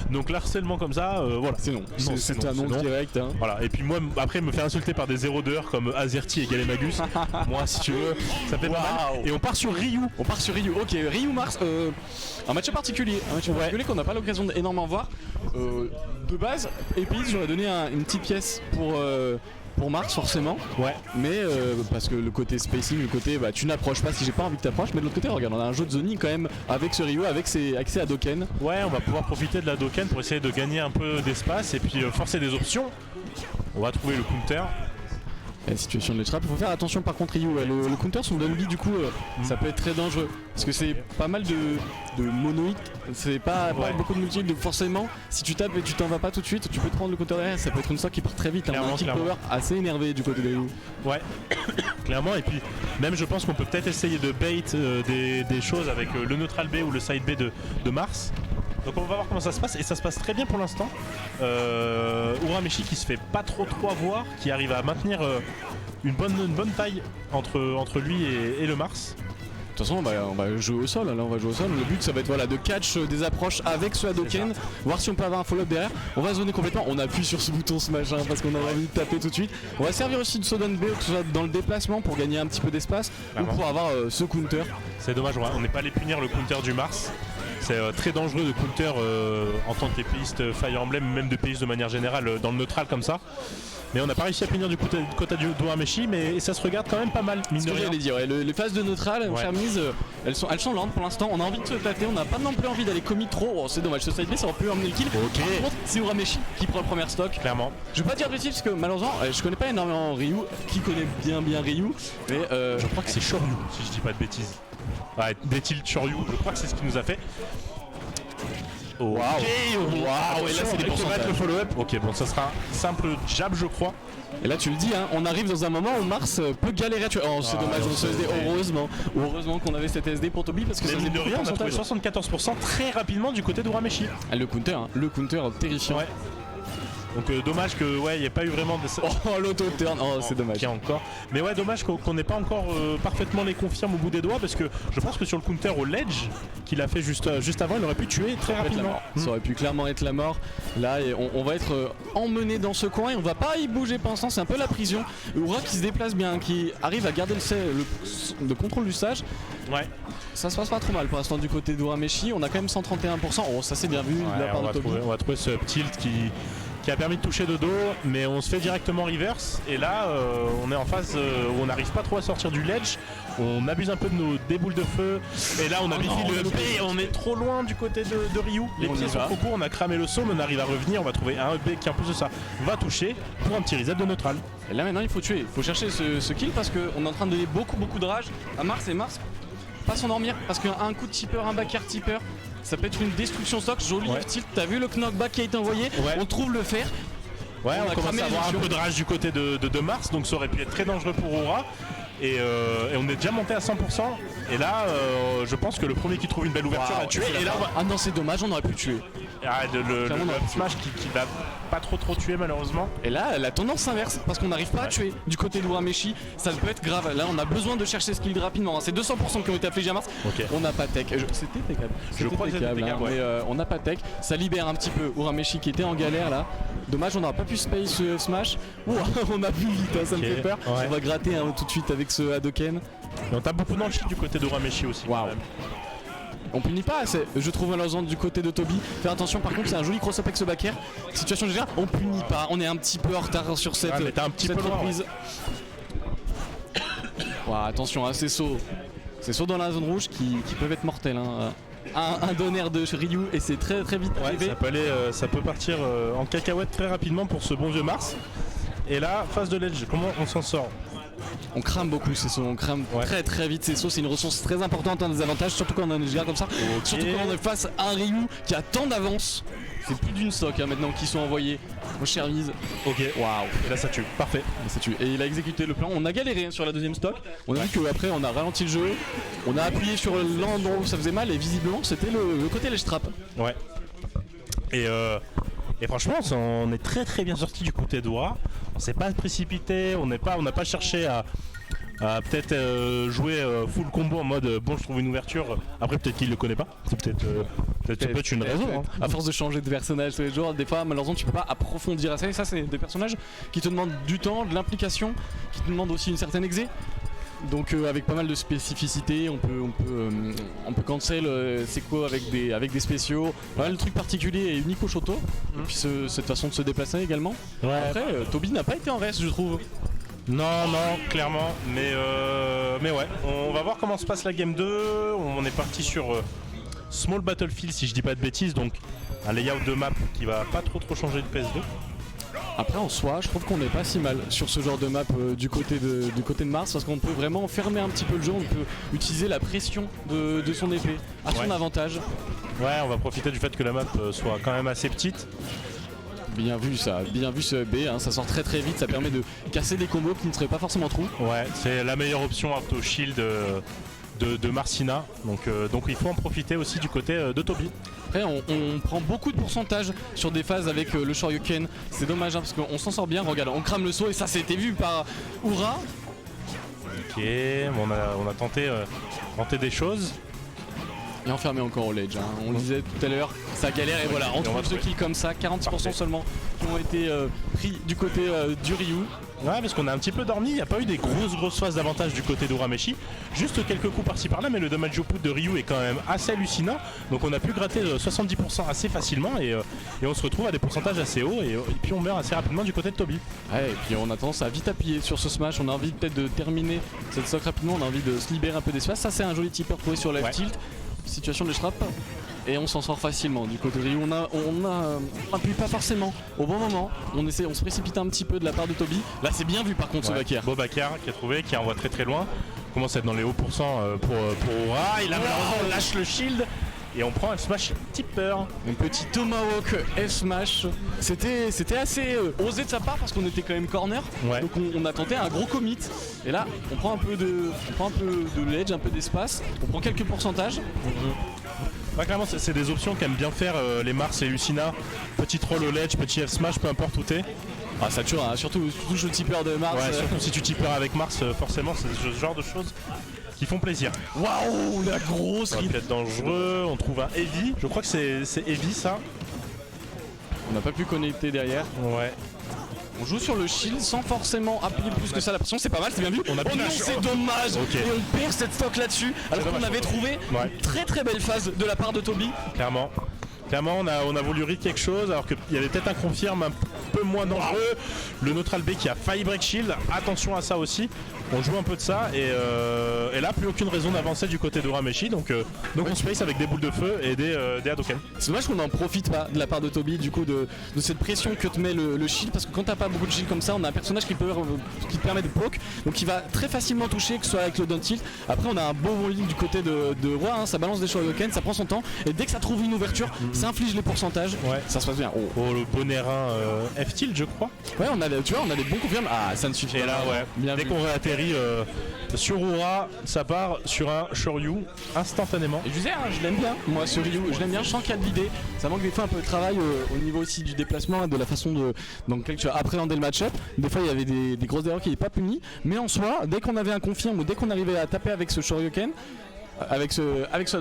Donc l'harcèlement comme ça, voilà. C'est non, Non, c'est un non, non direct. Hein. Voilà, et puis moi, après me faire insulter par des 0 d'heure comme Azerty et Galemagus, moi si tu veux, ça fait pas mal. Et on part sur Ryu. On part sur Ryu, ok, Ryu Mars, un match particulier qu'on n'a pas l'occasion d'énormément voir. De base, Epis, j'aurais donné une petite pièce pour Mars forcément, Ouais. mais parce que le côté spacing, le côté tu n'approches pas si j'ai pas envie que t'approches, mais de l'autre côté regarde, on a un jeu de zoning quand même avec ce Ryu, avec ses accès à Doken. Ouais, on va pouvoir profiter de la Doken pour essayer de gagner un peu d'espace et puis forcer des options. On va trouver le counter. La situation de trap, il faut faire attention par contre Ryu, le counter son down B du coup ça peut être très dangereux parce que c'est pas mal de mono hit, c'est pas beaucoup de multi hit, donc forcément si tu tapes et tu t'en vas pas tout de suite tu peux te prendre le counter derrière, ça peut être une stock qui part très vite, on a un kill power assez énervé du côté de Ryu. Ouais, clairement, et puis même je pense qu'on peut peut-être essayer de bait des choses avec le neutral B ou le side B de Mars. Donc on va voir comment ça se passe et ça se passe très bien pour l'instant. Urameshi qui se fait pas trop avoir, qui arrive à maintenir une bonne taille entre lui et le Mars. De toute façon on va jouer au sol, là on va jouer au sol, le but ça va être de catch des approches avec ce Hadoken, voir si on peut avoir un follow-up derrière, on va zoner complètement, on appuie sur ce bouton ce machin parce qu'on a envie de taper tout de suite, on va servir aussi de Sodan B que ce soit dans le déplacement pour gagner un petit peu d'espace ou pour avoir ce counter. C'est dommage, on n'est pas allé punir le counter du Mars. C'est très dangereux de counter en tant qu'épéiste Fire Emblem, même de pays de manière générale dans le neutral comme ça. Mais on n'a pas réussi à punir du côté d'Urameshi, mais ça se regarde quand même pas mal. Ce que j'allais dire, les phases de neutral, Charmise, elles sont lentes pour l'instant, on a envie de se tâter, on n'a pas non plus envie d'aller commit trop, c'est dommage, ce side B ça aurait pu emmener le kill. Okay. Par contre c'est Urameshi qui prend le premier stock. Clairement. Je vais pas dire de bêtises parce que malheureusement je connais pas énormément Ryu, qui connaît bien Ryu, mais je crois que c'est Shoryu si je dis pas de bêtises. Ouais, des tilts Shoryu, je crois que c'est ce qu'il nous a fait. Waouh, wow. Et là c'est des pourcentages. Le follow-up. Ok, bon, ça sera un simple jab, je crois. Et là tu le dis, hein, on arrive dans un moment où Mars peut galérer à tuer. Oh, c'est dommage, on se SD, heureusement qu'on avait cette SD pour Toby parce que ça faisait de rien, on a trouvé 74% très rapidement du côté d'Urameshi. Le counter terrifiant. Ouais. Donc dommage que il n'y ait pas eu vraiment de... Oh l'auto-turn, c'est dommage. Encore. Mais ouais, dommage qu'on n'ait pas encore parfaitement les confirmes au bout des doigts parce que je pense que sur le counter au ledge qu'il a fait juste avant, il aurait pu tuer très rapidement. Ça aurait pu clairement être la mort. Là on va être emmené dans ce coin et on va pas y bouger pour l'instant, c'est un peu la prison. Ura qui se déplace bien, qui arrive à garder le contrôle du stage. Ouais. Ça se passe pas trop mal pour l'instant du côté d'Urameshi, on a quand même 131%. Oh ça c'est bien vu de la part de Toby. On va trouver ce tilt qui a permis de toucher de dos, mais on se fait directement reverse et là on est en phase où on n'arrive pas trop à sortir du ledge, on abuse un peu de nos déboules de feu et là on a biffé le B, on est trop loin du côté de Ryu, les pieds sont trop courts, on a cramé le saut mais on arrive à revenir, on va trouver un B qui en plus de ça va toucher pour un petit reset de neutral. Et là maintenant il faut tuer, il faut chercher ce kill parce qu'on est en train de donner beaucoup de rage à Mars et Mars pas s'endormir parce qu'un coup de tipper, un back air tipper ça peut être une destruction stock, joli tilt, t'as vu le knockback qui a été envoyé, on trouve le fer. Ouais, on commence à avoir un peu de rage du côté de Mars, donc ça aurait pu être très dangereux pour Aura. Et on est déjà monté à 100%. Et là, je pense que le premier qui trouve une belle ouverture va tuer. Et là, ah non, c'est dommage, on aurait pu le tuer. Le smash qui va pas trop tuer malheureusement. Et là, la tendance inverse, parce qu'on n'arrive pas à tuer du côté d'Urameshi, ça peut être grave. Là, on a besoin de chercher ce kill rapidement. C'est 200% qui ont été affligés à Mars. On n'a pas tech. C'était techable. Je crois que c'était techable, mais on n'a pas tech. Ça libère un petit peu Urameshi qui était en galère là. Dommage, on n'aura pas pu space ce smash. On a plus vite, ça me fait peur. On va gratter tout de suite avec ce Hadoken. Et on tape beaucoup dans le shit du côté d'Urameshi aussi. On punit pas assez, je trouve malheureusement du côté de Toby. Faire attention par contre, c'est un joli cross-up avec ce back air. Situation légère, on punit pas, on est un petit peu en retard sur cette reprise. Attention, hein, ces sauts dans la zone rouge qui peuvent être mortels. Hein. Un donner de Ryu et c'est très vite arrivé. Ça peut partir en cacahuète très rapidement pour ce bon vieux Mars. Et là, phase de ledge, comment on s'en sort? On crame beaucoup ces sauts, on crame très vite ces sauts, c'est une ressource très importante, un des avantages, surtout quand on a un GR comme ça, surtout quand on est face à un Ryu qui a tant d'avance. C'est plus d'une stock maintenant qui sont envoyés au Sherviz. Ok, waouh, et là ça tue, parfait. Ça tue. Et il a exécuté le plan, on a galéré sur la deuxième stock, on a vu qu'après on a ralenti le jeu, on a appuyé sur l'endroit où ça faisait mal et visiblement c'était le côté ledge trap. Ouais. Et franchement, on est très bien sorti du côté d'Aura. On s'est pas précipité, on n'a pas cherché à peut-être jouer full combo en mode bon je trouve une ouverture. Après peut-être qu'il le connaît pas, c'est peut-être Ça peut être une raison. Hein. À force de changer de personnage tous les jours, des fois malheureusement tu peux pas approfondir assez. Et ça c'est des personnages qui te demandent du temps, de l'implication, qui te demandent aussi une certaine exé. Donc avec pas mal de spécificités, on peut cancel Sequo avec des spéciaux, pas mal de trucs particuliers et uniques au Shoto. Et puis cette façon de se déplacer également. Ouais. Après, Toby n'a pas été en reste, je trouve. Non, clairement. Mais ouais, on va voir comment se passe la game 2. On est parti sur Small Battlefield, si je dis pas de bêtises, donc un layout de map qui va pas trop changer de PS2. Après en soi, je trouve qu'on n'est pas si mal sur ce genre de map du côté de Mars, parce qu'on peut vraiment fermer un petit peu le jeu, on peut utiliser la pression de son épée à son avantage. Ouais, on va profiter du fait que la map soit quand même assez petite. Bien vu ça, bien vu ce B, hein, ça sort très vite, ça permet de casser des combos qui ne seraient pas forcément trous. Ouais, c'est la meilleure option auto shield de Marcina, donc il faut en profiter aussi du côté de Toby. Après on prend beaucoup de pourcentage sur des phases avec le Shoryuken, c'est dommage hein, parce qu'on s'en sort bien, regarde on crame le saut et ça c'était vu par Ura. Ok, on a tenté des choses. Et enfermé encore au ledge, hein. On le disait tout à l'heure, ça galère et voilà, on trouve ce kill comme ça, 46% seulement qui ont été pris du côté du Ryu. Ouais, parce qu'on a un petit peu dormi, il n'y a pas eu des grosses phases d'avantage du côté d'Urameshi. Juste quelques coups par-ci par-là, mais le damage output de Ryu est quand même assez hallucinant. Donc on a pu gratter 70% assez facilement et on se retrouve à des pourcentages assez hauts et puis on meurt assez rapidement du côté de Toby. Ouais, et puis on a tendance à vite appuyer sur ce smash, on a envie peut-être de terminer cette stock rapidement, on a envie de se libérer un peu d'espace. Ça c'est un joli tipper trouvé sur left tilt, situation de strap. Et on s'en sort facilement du côté de Ryu. On n'appuie pas forcément au bon moment. On se précipite un petit peu de la part de Toby. Là c'est bien vu par contre ce Bakir. Beau Bakir qui a trouvé, qui envoie très loin. Commence à être dans les hauts pourcents pour Ura. Il a malheureusement lâche le shield. Et on prend un smash tipper. Un petit tomahawk F-smash. C'était assez osé de sa part parce qu'on était quand même corner. Ouais. Donc on a tenté un gros commit. Et là on prend un peu de ledge, un peu d'espace. On prend quelques pourcentages. Ouais, clairement c'est des options qu'aiment bien faire les Mars et Lucina. Petit troll au ledge, petit F-smash, peu importe où t'es. Ah ça tue, hein, surtout le tipper de Mars. Ouais, surtout si tu tipper avec Mars, forcément c'est ce genre de choses qui font plaisir. Waouh, la grosse rip. Ça peut être dangereux, on trouve un heavy, je crois que c'est heavy ça. On n'a pas pu connecter derrière. Ouais. On joue sur le shield sans forcément appuyer plus que ça la pression, c'est pas mal, c'est bien vu. On a non, c'est dommage. Et on perd cette stock là-dessus alors qu'on avait trouvé une très belle phase de la part de Toby. Clairement, on a voulu read quelque chose alors qu'il y avait peut-être un confirme un peu moins dangereux. Le neutral B qui a failli break shield, attention à ça aussi. On joue un peu de ça et là plus aucune raison d'avancer du côté d'Urameshi donc on space avec des boules de feu et des Hadoken. C'est dommage qu'on n'en profite pas de la part de Toby du coup de cette pression que te met le shield parce que quand t'as pas beaucoup de shield comme ça on a un personnage qui te permet de poke donc qui va très facilement toucher que ce soit avec le down tilt. Après on a un beau volume du côté de Roi, hein, ça balance des Shoryuken, ça prend son temps et dès que ça trouve une ouverture ça inflige les pourcentages, ça se passe bien. Oh le bonérin F tilt je crois. Ouais on a des bons confirmes, ah ça ne suffit pas. Et là bien dès qu'on réatterrit sur Ura, ça part sur un Shoryu instantanément. Et je disais, je l'aime bien, moi ce Ryu, je l'aime bien, je sens qu'il y a de l'idée. Ça manque des fois un peu de travail au niveau aussi du déplacement et de la façon dans laquelle tu vas appréhender le match-up. Des fois il y avait des grosses erreurs qui n'étaient pas punies, mais en soi, dès qu'on avait un confirme ou dès qu'on arrivait à taper avec ce Shoryuken, avec ce